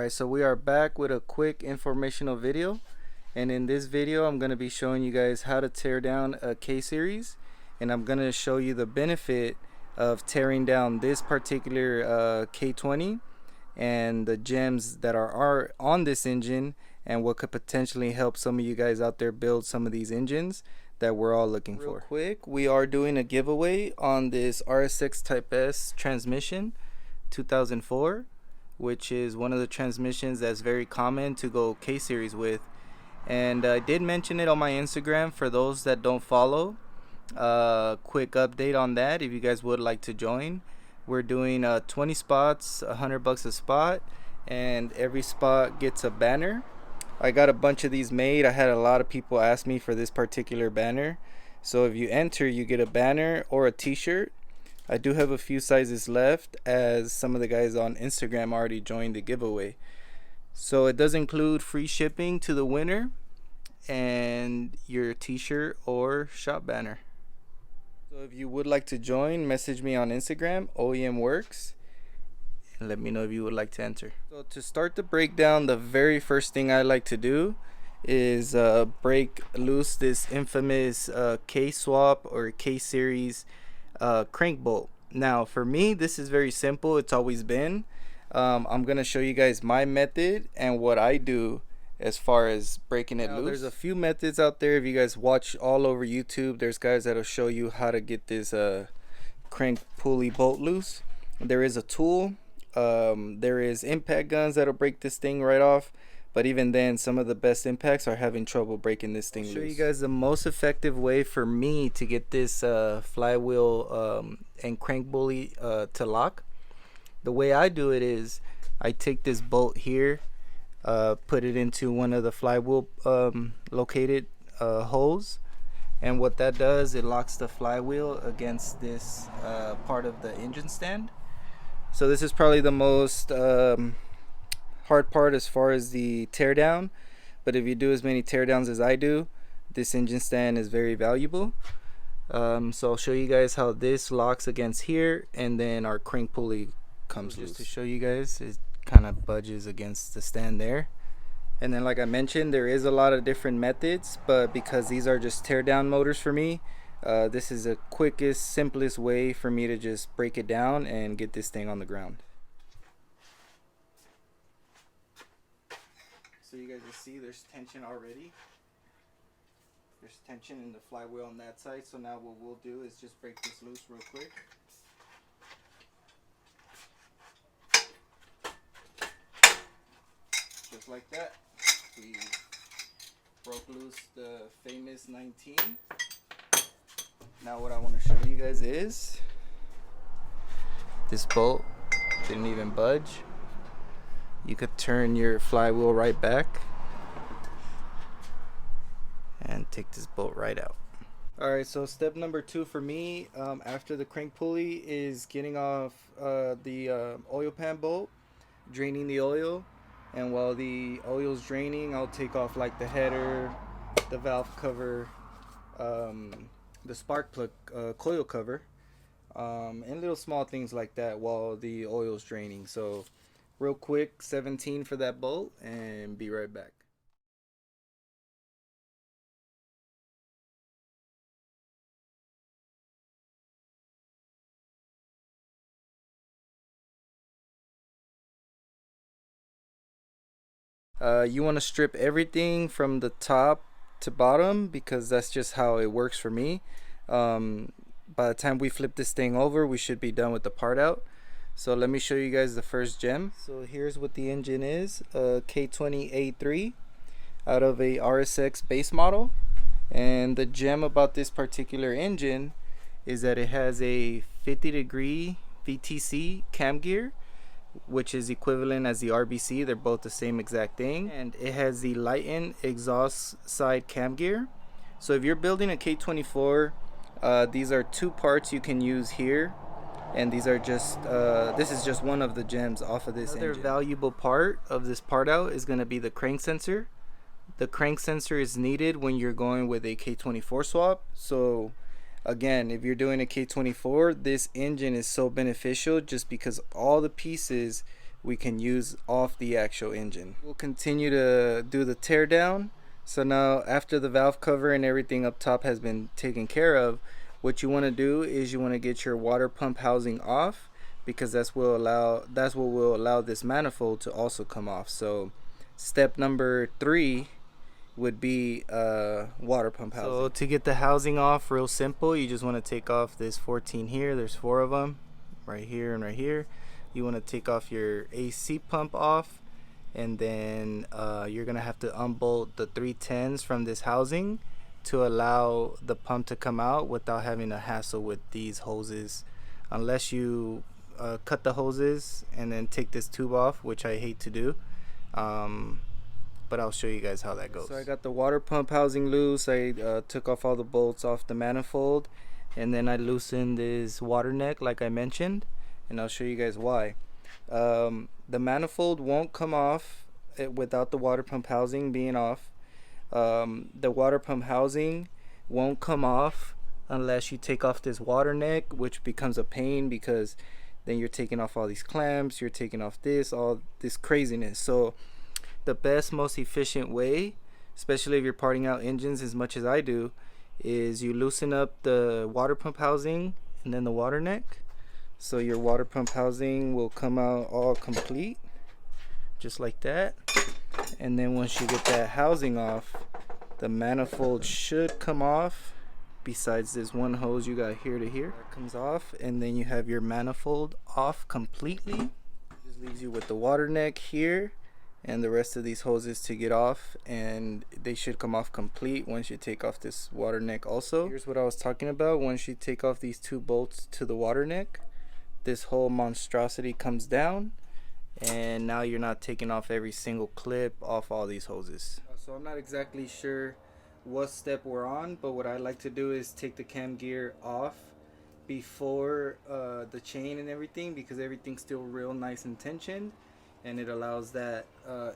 Alright, so we are back with a quick informational video, and in this video I'm going to be showing you guys how to tear down a K-series, and I'm going to show you the benefit of tearing down this particular K20 and the gems that are on this engine, and what could potentially help some of you guys out there build some of these engines that we're all looking for. Real quick, we are doing a giveaway on this RSX Type S transmission 2004, which is one of the transmissions that's very common to go K-series with. And I did mention it on my Instagram for those that don't follow. Quick update on that, if you guys would like to join. We're doing 20 spots, $100 a spot, and every spot gets a banner. I got a bunch of these made. I had a lot of people ask me for this particular banner, so if you enter, you get a banner or a t-shirt. I do have a few sizes left, as some of the guys on Instagram already joined the giveaway. So it does include free shipping to the winner and your t-shirt or shop banner. So if you would like to join, message me on Instagram, OEM Works, and let me know if you would like to enter. So to start the breakdown, the very first thing I like to do is break loose this infamous K-swap or K-series crank bolt. Now for me, this is very simple. It's always been. I'm gonna show you guys my method and what I do as far as breaking it loose. There's a few methods out there. If you guys watch all over YouTube, there's guys that'll show you how to get this crank pulley bolt loose. There is a tool. There is impact guns that'll break this thing right off, but even then, some of the best impacts are having trouble breaking this thing loose. I'll show you guys the most effective way for me to get this flywheel and crank pulley to lock. The way I do it is I take this bolt here, put it into one of the flywheel located holes, and what that does, it locks the flywheel against this part of the engine stand. So this is probably the most hard part as far as the teardown, but if you do as many teardowns as I do, this engine stand is very valuable. So I'll show you guys how this locks against here, and then our crank pulley comes loose. Just to show you guys, it kind of budges against the stand there. And then, like I mentioned, there is a lot of different methods, but because these are just tear down motors for me, this is the quickest, simplest way for me to just break it down and get this thing on the ground. So you guys will see there's tension already. There's tension in the flywheel on that side, so now what we'll do is just break this loose real quick. Just like that, we broke loose the famous 19. Now what I want to show you guys is this bolt didn't even budge. You could turn your flywheel right back and take this bolt right out. Alright, so step number 2 for me after the crank pulley is getting off the oil pan bolt, draining the oil. And while the oil's draining, I'll take off like the header, the valve cover, the spark plug coil cover, and little small things like that while the oil's draining. So real quick, 17 for that bolt, and be right back. You want to strip everything from the top to bottom, because that's just how it works for me. By the time we flip this thing over, we should be done with the part out. So let me show you guys the first gem. So here's what the engine is, a K20 A3 out of a RSX base model. And the gem about this particular engine is that it has a 50-degree VTC cam gear, which is equivalent as the RBC. They're both the same exact thing. And it has the lightened exhaust side cam gear. So if you're building a K24, these are 2 parts you can use here, and these are just this is just one of the gems off of this engine. Another valuable part of this part out is going to be the crank sensor. The crank sensor is needed when you're going with a K24 swap. So again, if you're doing a K24, this engine is so beneficial just because all the pieces we can use off the actual engine. We'll continue to do the tear down. So now after the valve cover and everything up top has been taken care of, what you want to do is you want to get your water pump housing off, because that's what will allow this manifold to also come off. So step number 3 would be water pump housing. So to get the housing off, real simple, you just want to take off this 14 here. There's 4 of them right here and right here. You want to take off your AC pump off, and then you're gonna have to unbolt the 310s from this housing to allow the pump to come out without having a hassle with these hoses, unless you cut the hoses and then take this tube off, which I hate to do, but I'll show you guys how that goes. So I got the water pump housing loose. I took off all the bolts off the manifold, and then I loosened this water neck like I mentioned, and I'll show you guys why. The manifold won't come off without the water pump housing being off. The water pump housing won't come off unless you take off this water neck, which becomes a pain because then you're taking off all these clamps, you're taking off all this craziness. So the best, most efficient way, especially if you're parting out engines as much as I do, is you loosen up the water pump housing and then the water neck. So your water pump housing will come out all complete, just like that. And then once you get that housing off, the manifold should come off, besides this one hose you got here to here. That comes off, and then you have your manifold off completely. Just leaves you with the water neck here and the rest of these hoses to get off, and they should come off complete once you take off this water neck also. Here's what I was talking about. Once you take off these 2 bolts to the water neck, this whole monstrosity comes down, and now you're not taking off every single clip off all these hoses. So I'm not exactly sure what step we're on, but what I like to do is take the cam gear off before the chain and everything, because everything's still real nice and tensioned, and it allows that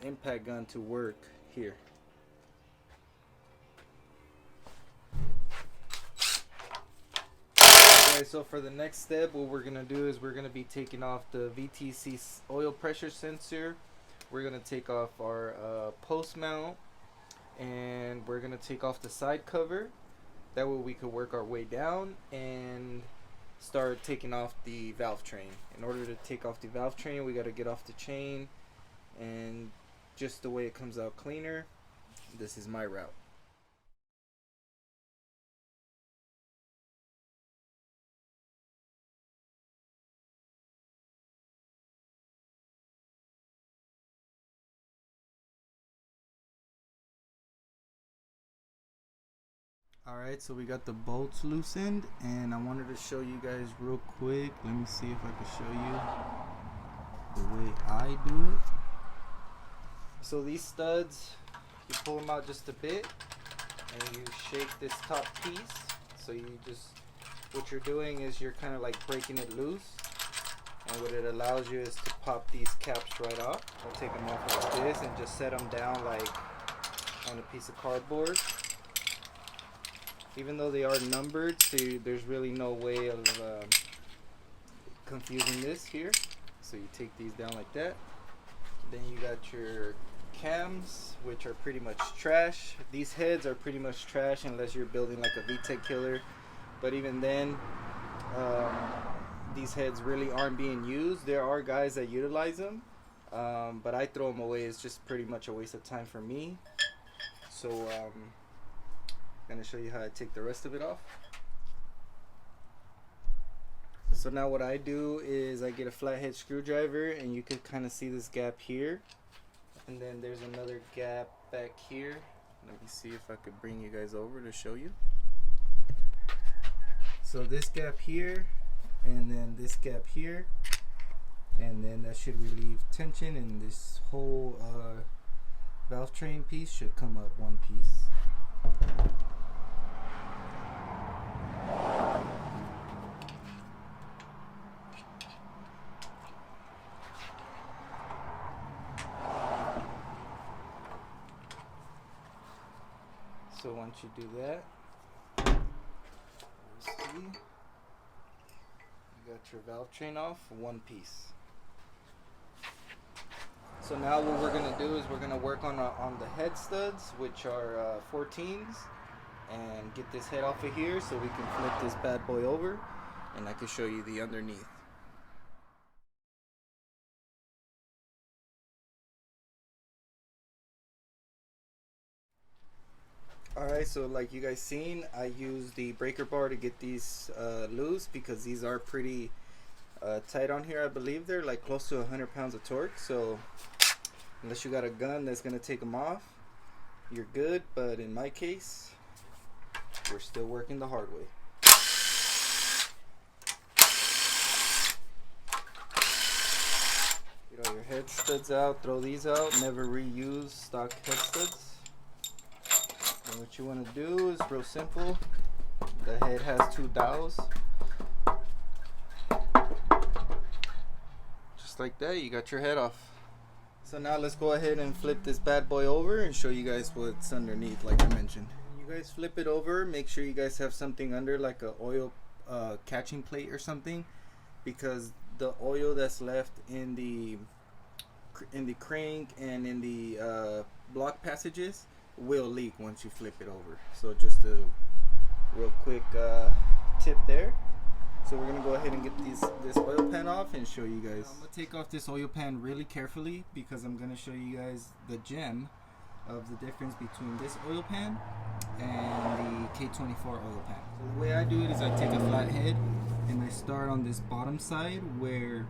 impact gun to work here. Alright, so for the next step, what we're gonna do is we're gonna be taking off the VTC oil pressure sensor. We're gonna take off our post mount, and we're gonna take off the side cover. That way we could work our way down and start taking off the valve train. In order to take off the valve train, we gotta get off the chain, and just the way it comes out cleaner, this is my route. Alright, so we got the bolts loosened, and I wanted to show you guys real quick. Let me see if I can show you the way I do it. So these studs, you pull them out just a bit, and you shake this top piece. So what you're doing is you're kind of like breaking it loose, and what it allows you is to pop these caps right off. I'll take them off like this and just set them down like on a piece of cardboard. Even though they are numbered, so there's really no way of confusing this here. So you take these down like that. Then you got your cams, which are pretty much trash. These heads are pretty much trash unless you're building like a VTEC killer. But even then, these heads really aren't being used. There are guys that utilize them, but I throw them away. It's just pretty much a waste of time for me. So I'm going to show you how I take the rest of it off. So now what I do is I get a flathead screwdriver, and you can kind of see this gap here, and then there's another gap back here. Let me see if I could bring you guys over to show you. So this gap here, and then this gap here, and then that should relieve tension, and this whole valve train piece should come up one piece. So once you do that, you see, you got your valve train off one piece. So now what we're gonna do is we're gonna work on the head studs, which are 14s, and get this head off of here so we can flip this bad boy over, and I can show you the underneath. Alright, so like you guys seen, I use the breaker bar to get these loose because these are pretty tight on here. I believe they're like close to 100 pounds of torque, so unless you got a gun that's gonna take them off, you're good. But in my case, we're still working the hard way. Get all your head studs out, throw these out, never reuse stock head studs. And what you want to do is real simple. The head has 2 dowels. Just like that, you got your head off. So now let's go ahead and flip this bad boy over and show you guys what's underneath, like I mentioned. You guys flip it over, make sure you guys have something under, like a oil catching plate or something, because the oil that's left in the crank and in the block passages will leak once you flip it over. So just a real quick tip there. So we're gonna go ahead and get this oil pan off and show you guys. I'm gonna take off this oil pan really carefully because I'm gonna show you guys the gem of the difference between this oil pan and the K24 oil pan. So the way I do it is I take a flat head and I start on this bottom side where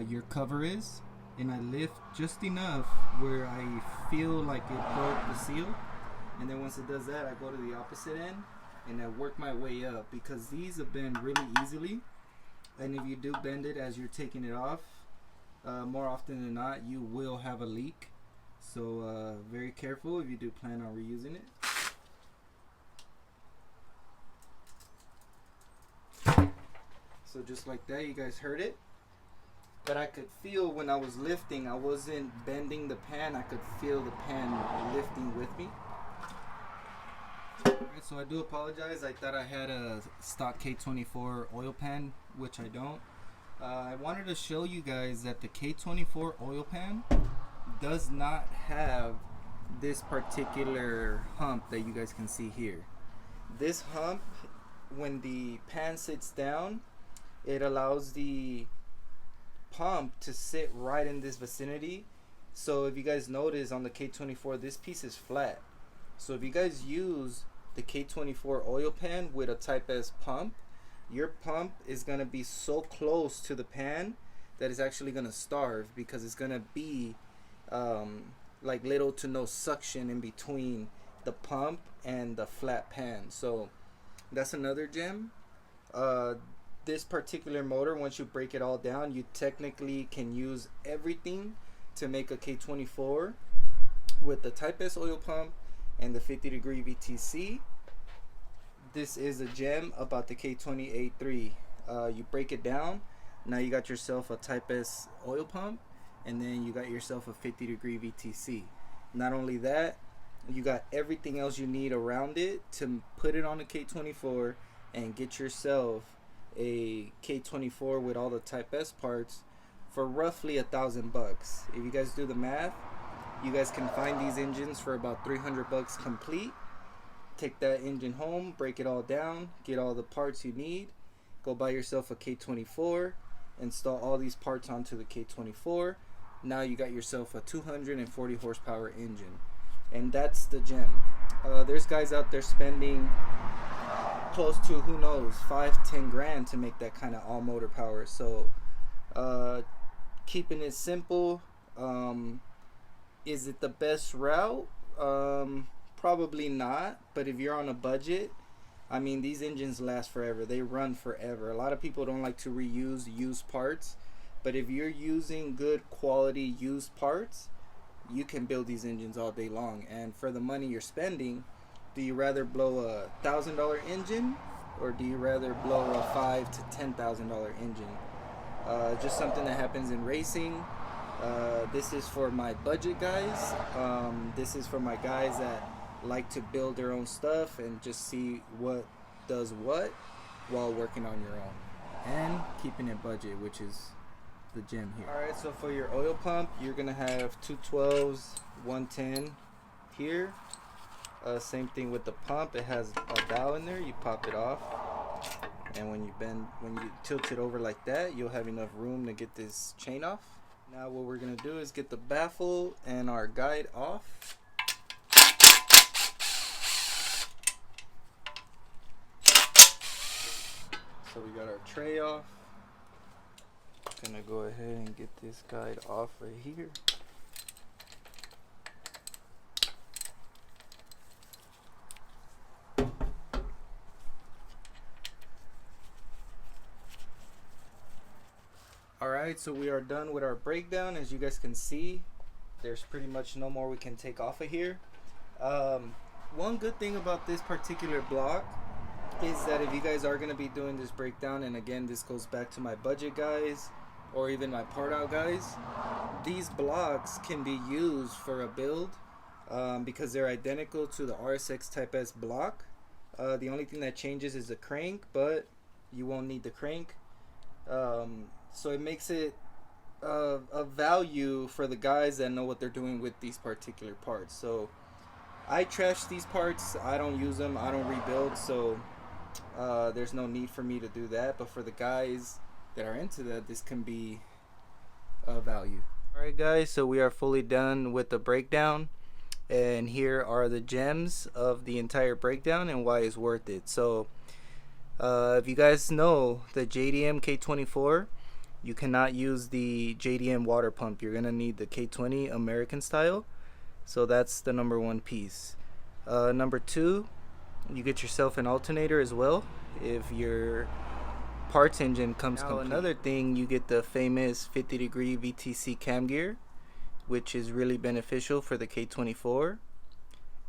your cover is, and I lift just enough where I feel like it broke the seal, and then once it does that, I go to the opposite end and I work my way up, because these have bend really easily, and if you do bend it as you're taking it off, more often than not you will have a leak. So very careful if you do plan on reusing it. So just like that, you guys heard it. But I could feel when I was lifting, I wasn't bending the pan, I could feel the pan lifting with me. Alright, so I do apologize, I thought I had a stock K24 oil pan, which I don't. I wanted to show you guys that the K24 oil pan does not have this particular hump that you guys can see here. This hump, when the pan sits down, it allows the pump to sit right in this vicinity. So if you guys notice on the K24, this piece is flat. So if you guys use the K24 oil pan with a Type S pump, your pump is going to be so close to the pan that it's actually going to starve, because it's going to be like little to no suction in between the pump and the flat pan. So that's another gem. This particular motor, once you break it all down, you technically can use everything to make a K24 with the Type S oil pump and the 50-degree VTC. This is a gem about the K20A3. You break it down, now you got yourself a Type S oil pump, and then you got yourself a 50-degree VTC. Not only that, you got everything else you need around it to put it on a K24 and get yourself a K24 with all the Type S parts for roughly $1,000. If you guys do the math, you guys can find these engines for about $300 complete. Take that engine home, break it all down, get all the parts you need, go buy yourself a K24, install all these parts onto the K24. Now you got yourself a 240 horsepower engine, and that's the gem. There's guys out there spending close to, who knows, 5-10 grand to make that kind of all motor power. So keeping it simple, is it the best route? Probably not, but if you're on a budget, I mean, these engines last forever, they run forever. A lot of people don't like to reuse used parts, but if you're using good quality used parts, you can build these engines all day long. And for the money you're spending, do you rather blow a $1,000 engine, or do you rather blow a $5,000 to $10,000 engine? Just something that happens in racing. This is for my budget guys. This is for my guys that like to build their own stuff and just see what does what while working on your own and keeping it budget, which is the gem here. Alright, so for your oil pump, you're gonna have 212s, 110 here. Same thing with the pump. It has a valve in there. You pop it off, and when you tilt it over like that, you'll have enough room to get this chain off. Now what we're gonna do is get the baffle and our guide off. So we got our tray off. Gonna go ahead and get this guide off right here. Alright, so we are done with our breakdown. As you guys can see, there's pretty much no more we can take off of here. One good thing about this particular block is that if you guys are going to be doing this breakdown, and again this goes back to my budget guys or even my part out guys, these blocks can be used for a build because they're identical to the RSX Type S block. The only thing that changes is the crank, but you won't need the crank. So it makes it a value for the guys that know what they're doing with these particular parts. So I trash these parts. I don't use them. I don't rebuild. So there's no need for me to do that. But for the guys that are into that, this can be a value. Alright guys, so we are fully done with the breakdown. And here are the gems of the entire breakdown and why it's worth it. So if you guys know the JDM K24, you cannot use the JDM water pump. You're gonna need the K20 American style. So that's the number one piece. Number two, you get yourself an alternator as well if your parts engine comes complete. Another thing, you get the famous 50-degree VTC cam gear, which is really beneficial for the K24.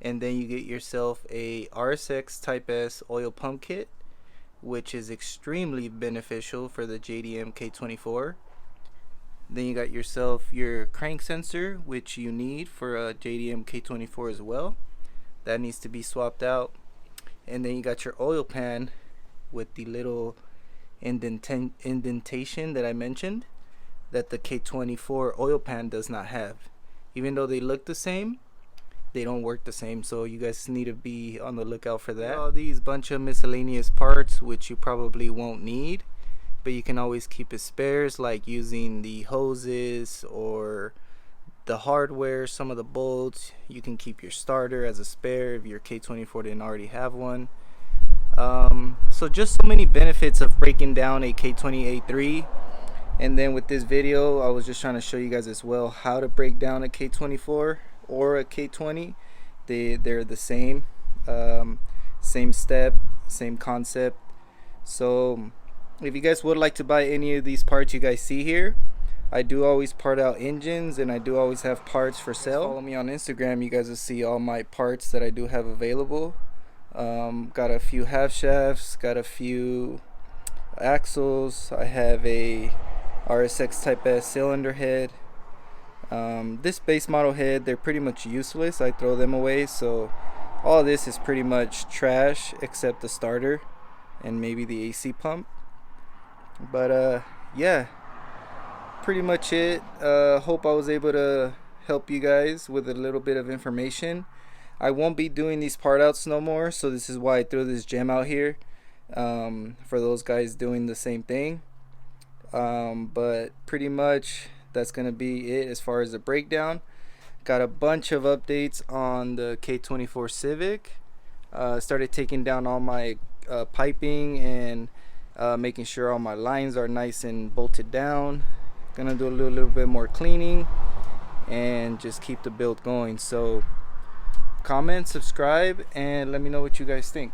And then you get yourself a RSX Type S oil pump kit, which is extremely beneficial for the JDM K24. Then you got yourself your crank sensor, which you need for a JDM K24 as well. That needs to be swapped out. And then you got your oil pan with the little indentation that I mentioned that the K24 oil pan does not have. Even though they look the same, they don't work the same, so you guys need to be on the lookout for that. All these bunch of miscellaneous parts which you probably won't need, but you can always keep as spares, like using the hoses or the hardware, some of the bolts. You can keep your starter as a spare if your K24 didn't already have one. So just so many benefits of breaking down a K20A3. And then with this video, I was just trying to show you guys as well how to break down a K24 or a K20. They're the same, same step, same concept. So if you guys would like to buy any of these parts you guys see here, I do always part out engines, and I do always have parts for sale. Follow me on Instagram, you guys will see all my parts that I do have available. Got a few half shafts, got a few axles, I have a RSX Type S cylinder head. This base model head, they're pretty much useless. I throw them away, so all this is pretty much trash except the starter and maybe the AC pump. But yeah, pretty much it. Hope I was able to help you guys with a little bit of information. I won't be doing these part outs no more, so this is why I threw this gem out here for those guys doing the same thing. But pretty much that's gonna be it as far as the breakdown. Got a bunch of updates on the K24 Civic. Started taking down all my piping and making sure all my lines are nice and bolted down. Gonna do a little bit more cleaning and just keep the build going. So comment, subscribe, and let me know what you guys think.